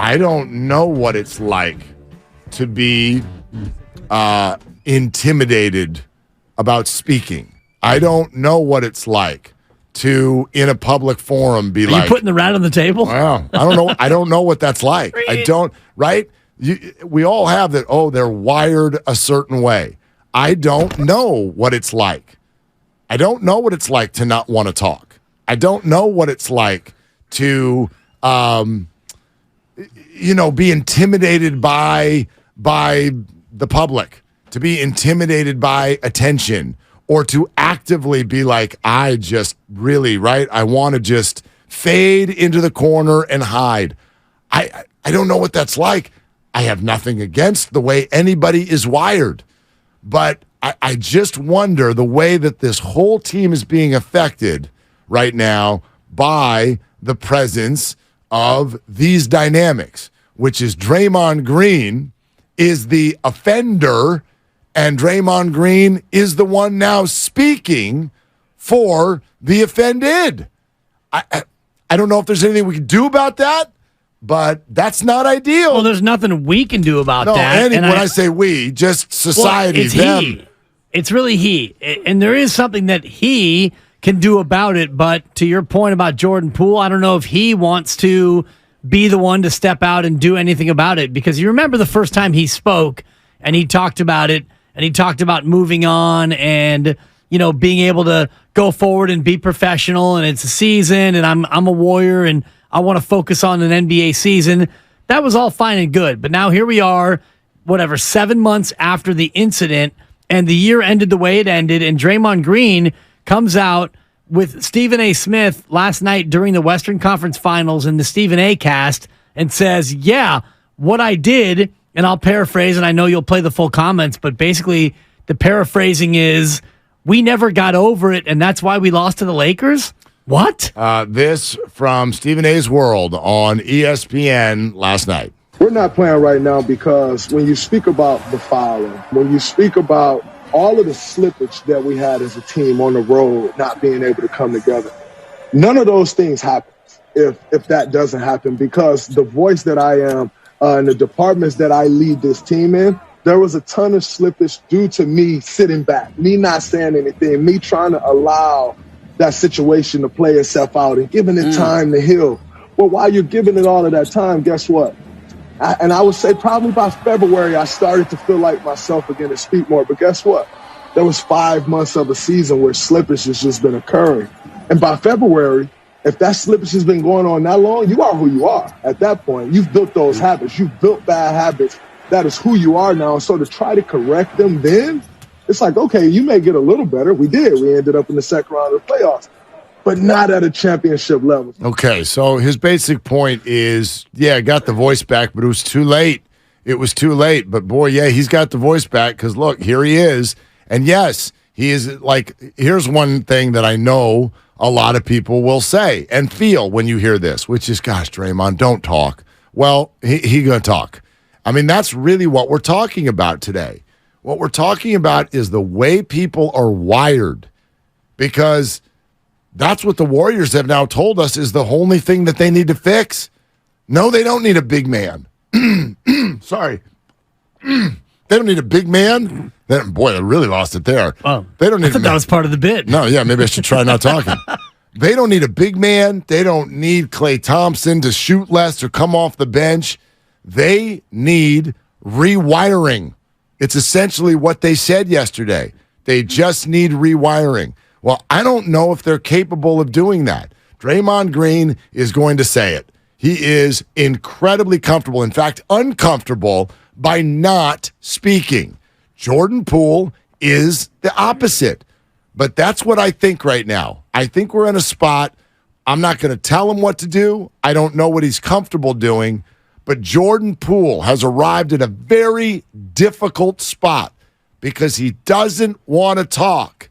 I don't know what it's like to be intimidated about speaking. I don't know what it's like to, in a public forum, be like, you putting the rat on the table? Well, I don't know. I don't know what that's like. I don't, right? We all have that, they're wired a certain way. I don't know what it's like. I don't know what it's like to not want to talk. I don't know what it's like to, be intimidated by the public, to be intimidated by attention, or to actively be like, I just really, right? I want to just fade into the corner and hide. I don't know what that's like. I have nothing against the way anybody is wired, but I just wonder the way that this whole team is being affected right now by the presence of these dynamics, which is Draymond Green is the offender, and Draymond Green is the one now speaking for the offended. I don't know if there's anything we can do about that, but that's not ideal. Well, there's nothing we can do about that. When I say we, just society, it's them. He. It's really he. And there is something that he can do about it, but to your point about Jordan Poole, I don't know if he wants to be the one to step out and do anything about it, because you remember the first time he spoke and he talked about it, and he talked about moving on and, being able to go forward and be professional, and it's a season, and I'm a Warrior, and I want to focus on an NBA season. That was all fine and good, but now here we are, 7 months after the incident, and the year ended the way it ended, and Draymond Green comes out with Stephen A. Smith last night during the Western Conference Finals in the Stephen A. cast and says, yeah, what I did, and I'll paraphrase, and I know you'll play the full comments, but basically the paraphrasing is, we never got over it, and that's why we lost to the Lakers? What? This from Stephen A.'s World on ESPN last night. We're not playing right now because when you speak about the fouling, when you speak about all of the slippage that we had as a team on the road, not being able to come together, none of those things happen if that doesn't happen, because the voice that I am and the departments that I lead this team in, there was a ton of slippage due to me sitting back, me not saying anything, me trying to allow that situation to play itself out and giving it time to heal. But while you're giving it all of that time, guess what? I would say probably by February, I started to feel like myself again and speak more. But guess what? There was 5 months of a season where slippage has just been occurring. And by February, if that slippage has been going on that long, you are who you are. At that point, you've built those habits. You've built bad habits. That is who you are now. So to try to correct them then, it's like, okay, you may get a little better. We did. We ended up in the second round of the playoffs, but not at a championship level. Okay, so his basic point is, yeah, got the voice back, but it was too late. It was too late. But, boy, yeah, he's got the voice back because, look, here he is. And, yes, he is like, here's one thing that I know a lot of people will say and feel when you hear this, which is, gosh, Draymond, don't talk. Well, he going to talk. I mean, that's really what we're talking about today. What we're talking about is the way people are wired, because that's what the Warriors have now told us is the only thing that they need to fix. No, they don't need a big man. Sorry. They don't need a big man. Boy, they really lost it there. Oh, they don't need I thought that was part of the bit. No, yeah, maybe I should try not talking. They don't need a big man. They don't need Klay Thompson to shoot less or come off the bench. They need rewiring. It's essentially what they said yesterday. They just need rewiring. Well, I don't know if they're capable of doing that. Draymond Green is going to say it. He is incredibly comfortable, in fact, uncomfortable by not speaking. Jordan Poole is the opposite. But that's what I think right now. I think we're in a spot. I'm not going to tell him what to do. I don't know what he's comfortable doing. But Jordan Poole has arrived at a very difficult spot because he doesn't want to talk.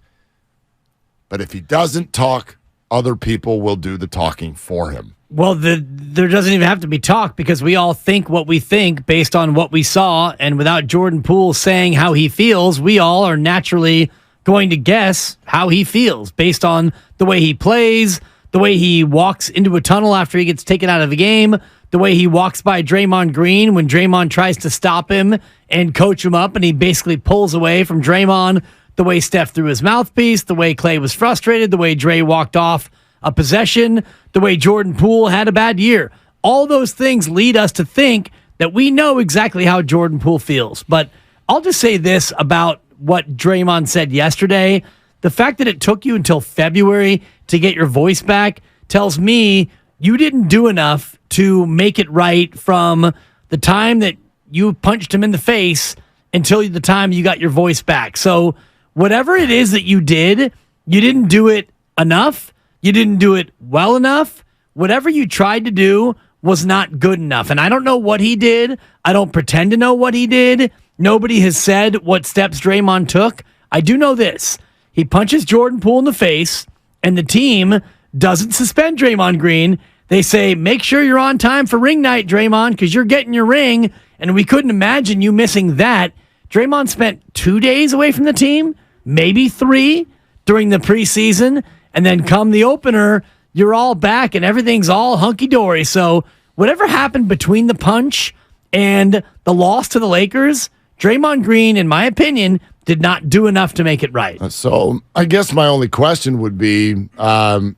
But if he doesn't talk, other people will do the talking for him. Well, there doesn't even have to be talk because we all think what we think based on what we saw. And without Jordan Poole saying how he feels, we all are naturally going to guess how he feels based on the way he plays, the way he walks into a tunnel after he gets taken out of the game, the way he walks by Draymond Green when Draymond tries to stop him and coach him up, and he basically pulls away from Draymond, the way Steph threw his mouthpiece, the way Klay was frustrated, the way Dre walked off a possession, the way Jordan Poole had a bad year. All those things lead us to think that we know exactly how Jordan Poole feels. But I'll just say this about what Draymond said yesterday. The fact that it took you until February to get your voice back tells me you didn't do enough to make it right from the time that you punched him in the face until the time you got your voice back. So whatever it is that you did, you didn't do it enough. You didn't do it well enough. Whatever you tried to do was not good enough. And I don't know what he did. I don't pretend to know what he did. Nobody has said what steps Draymond took. I do know this. He punches Jordan Poole in the face, and the team doesn't suspend Draymond Green. They say, make sure you're on time for ring night, Draymond, because you're getting your ring, and we couldn't imagine you missing that. Draymond spent 2 days away from the team, maybe 3 during the preseason, and then come the opener, you're all back, and everything's all hunky-dory. So whatever happened between the punch and the loss to the Lakers, Draymond Green, in my opinion, did not do enough to make it right. So I guess my only question would be, he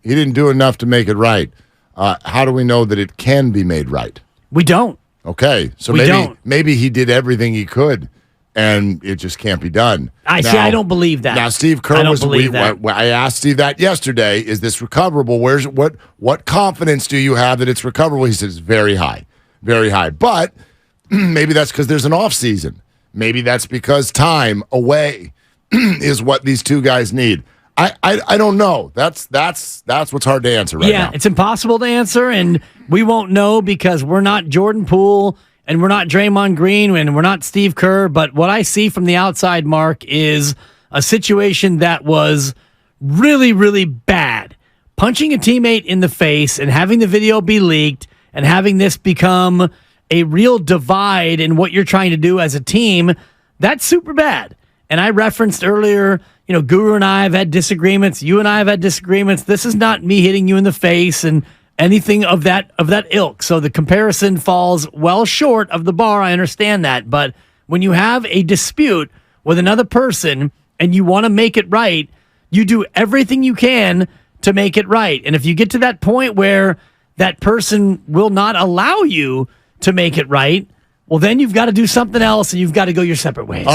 didn't do enough to make it right. How do we know that it can be made right? We don't. Okay, so don't. maybe he did everything he could, and it just can't be done. I don't believe that. Now, Steve Kerr I asked Steve that yesterday. Is this recoverable? What confidence do you have that it's recoverable? He says very high, very high. But maybe that's because there's an off season. Maybe that's because time away is what these two guys need. I don't know. That's what's hard to answer right now. Yeah, it's impossible to answer, and we won't know because we're not Jordan Poole and we're not Draymond Green and we're not Steve Kerr. But what I see from the outside, Mark, is a situation that was really, really bad. Punching a teammate in the face and having the video be leaked and having this become a real divide in what you're trying to do as a team, that's super bad. And I referenced earlier, Guru and I have had disagreements. You and I have had disagreements. This is not me hitting you in the face and anything of that ilk. So the comparison falls well short of the bar. I understand that. But when you have a dispute with another person and you want to make it right, you do everything you can to make it right. And if you get to that point where that person will not allow you to make it right, well, then you've got to do something else and you've got to go your separate ways.